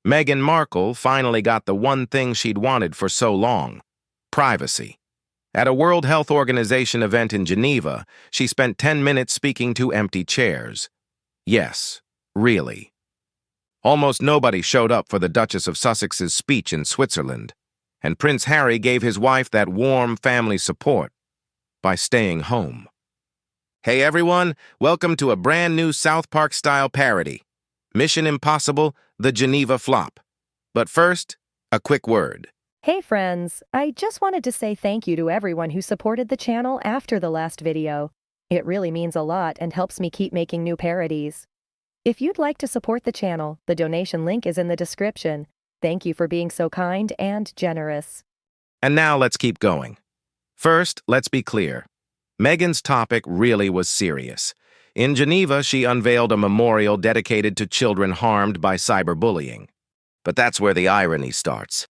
Meghan Markle finally got the one thing she'd wanted for so long: privacy. At a World Health Organization event in Geneva, she spent 10 minutes speaking to empty chairs. Yes, really. Almost nobody showed up for the Duchess of Sussex's speech in Switzerland, and Prince Harry gave his wife that warm family support by staying home. Hey everyone, welcome to a brand new South Park-style parody. Mission Impossible, the Geneva Flop. But first, a quick word. Hey friends, I just wanted to say thank you to everyone who supported the channel after the last video. It really means a lot and helps me keep making new parodies. If you'd like to support the channel, the donation link is in the description. Thank you for being so kind and generous. And now let's keep going. First, let's be clear. Meghan's topic really was serious. In Geneva, she unveiled a memorial dedicated to children harmed by cyberbullying. But that's where the irony starts.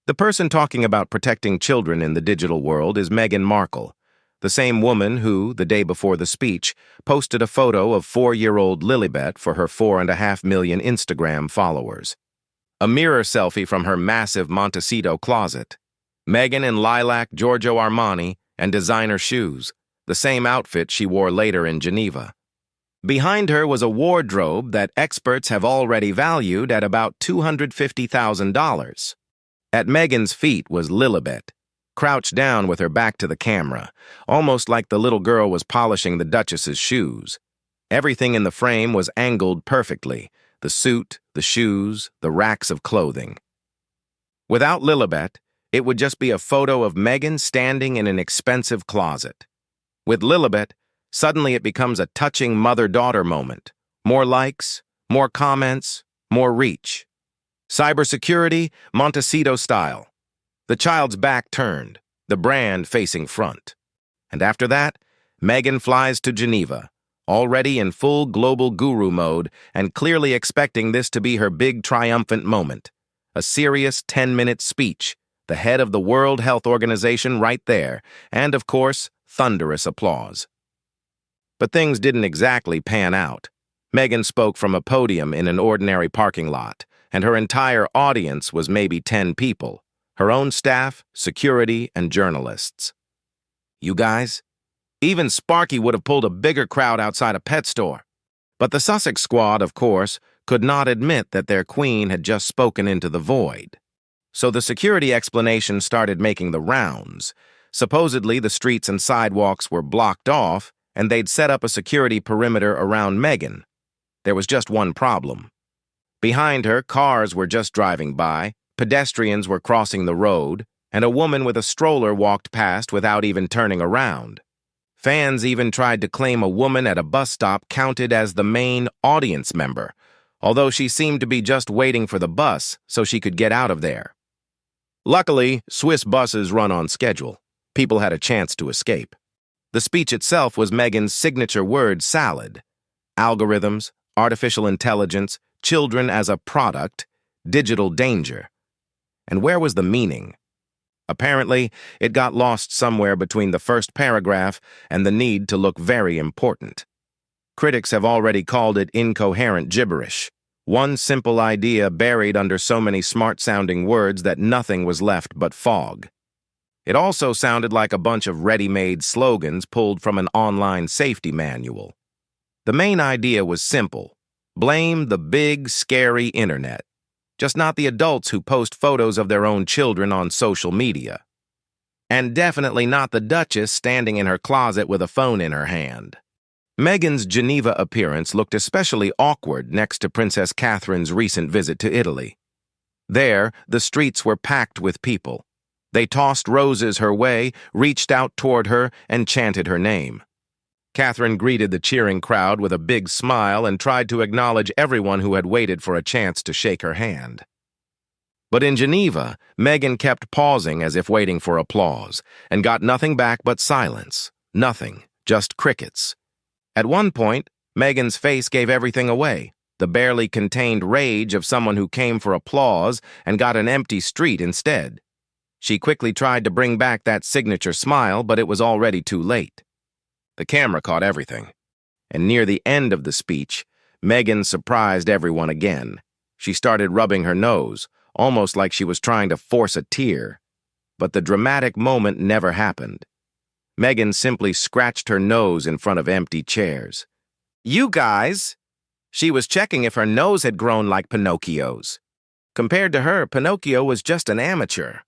The person talking about protecting children in the digital world is Meghan Markle, the same woman who, the day before the speech, posted a photo of 4-year-old Lilibet for her 4.5 million Instagram followers. A mirror selfie from her massive Montecito closet. Meghan in lilac Giorgio Armani and designer shoes, the same outfit she wore later in Geneva. Behind her was a wardrobe that experts have already valued at about $250,000. At Meghan's feet was Lilibet, crouched down with her back to the camera, almost like the little girl was polishing the Duchess's shoes. Everything in the frame was angled perfectly: the suit, the shoes, the racks of clothing. Without Lilibet, it would just be a photo of Meghan standing in an expensive closet. With Lilibet, suddenly it becomes a touching mother-daughter moment. More likes, more comments, more reach. Cybersecurity, Montecito style. The child's back turned, the brand facing front. And after that, Meghan flies to Geneva, already in full global guru mode and clearly expecting this to be her big triumphant moment. A serious 10-minute speech, the head of the World Health Organization right there, and of course, thunderous applause. But things didn't exactly pan out. Meghan spoke from a podium in an ordinary parking lot, and her entire audience was maybe 10 people, her own staff, security, and journalists. You guys? Even Sparky would have pulled a bigger crowd outside a pet store. But the Sussex squad, of course, could not admit that their queen had just spoken into the void. So the security explanation started making the rounds. Supposedly, the streets and sidewalks were blocked off, and they'd set up a security perimeter around Meghan. There was just one problem. Behind her, cars were just driving by, pedestrians were crossing the road, and a woman with a stroller walked past without even turning around. Fans even tried to claim a woman at a bus stop counted as the main audience member, although she seemed to be just waiting for the bus so she could get out of there. Luckily, Swiss buses run on schedule. People had a chance to escape. The speech itself was Meghan's signature word salad. Algorithms, artificial intelligence, children as a product, digital danger. And where was the meaning? Apparently, it got lost somewhere between the first paragraph and the need to look very important. Critics have already called it incoherent gibberish, one simple idea buried under so many smart-sounding words that nothing was left but fog. It also sounded like a bunch of ready-made slogans pulled from an online safety manual. The main idea was simple: blame the big, scary internet. Just not the adults who post photos of their own children on social media. And definitely not the Duchess standing in her closet with a phone in her hand. Meghan's Geneva appearance looked especially awkward next to Princess Catherine's recent visit to Italy. There, the streets were packed with people. They tossed roses her way, reached out toward her, and chanted her name. Catherine greeted the cheering crowd with a big smile and tried to acknowledge everyone who had waited for a chance to shake her hand. But in Geneva, Meghan kept pausing as if waiting for applause, and got nothing back but silence. Nothing, just crickets. At one point, Meghan's face gave everything away, the barely contained rage of someone who came for applause and got an empty street instead. She quickly tried to bring back that signature smile, but it was already too late. The camera caught everything, and near the end of the speech, Meghan surprised everyone again. She started rubbing her nose, almost like she was trying to force a tear. But the dramatic moment never happened. Meghan simply scratched her nose in front of empty chairs. "You guys!" She was checking if her nose had grown like Pinocchio's. Compared to her, Pinocchio was just an amateur.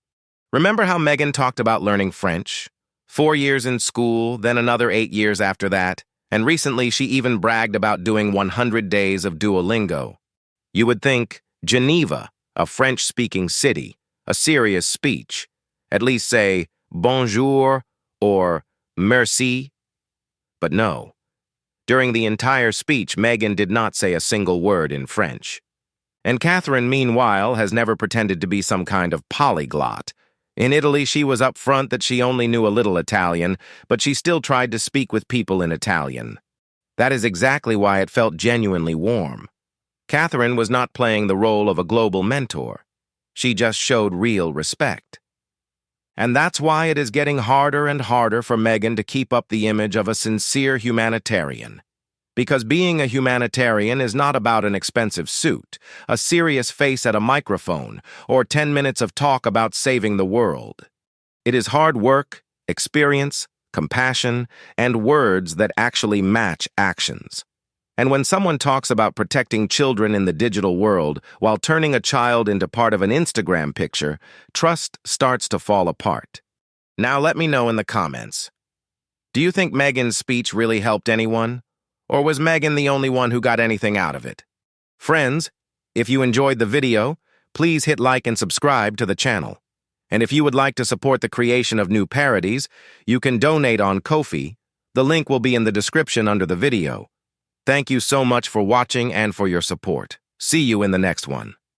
Remember how Meghan talked about learning French? 4 years in school, then another 8 years after that, and recently she even bragged about doing 100 days of Duolingo. You would think Geneva, a French-speaking city, a serious speech. At least say bonjour or merci. But no. During the entire speech, Meghan did not say a single word in French. And Catherine, meanwhile, has never pretended to be some kind of polyglot. In Italy, she was upfront that she only knew a little Italian, but she still tried to speak with people in Italian. That is exactly why it felt genuinely warm. Catherine was not playing the role of a global mentor. She just showed real respect. And that's why it is getting harder and harder for Meghan to keep up the image of a sincere humanitarian. Because being a humanitarian is not about an expensive suit, a serious face at a microphone, or 10 minutes of talk about saving the world. It is hard work, experience, compassion, and words that actually match actions. And when someone talks about protecting children in the digital world while turning a child into part of an Instagram picture, trust starts to fall apart. Now let me know in the comments. Do you think Meghan's speech really helped anyone? Or was Meghan the only one who got anything out of it? Friends, if you enjoyed the video, please hit like and subscribe to the channel. And if you would like to support the creation of new parodies, you can donate on Ko-fi. The link will be in the description under the video. Thank you so much for watching and for your support. See you in the next one.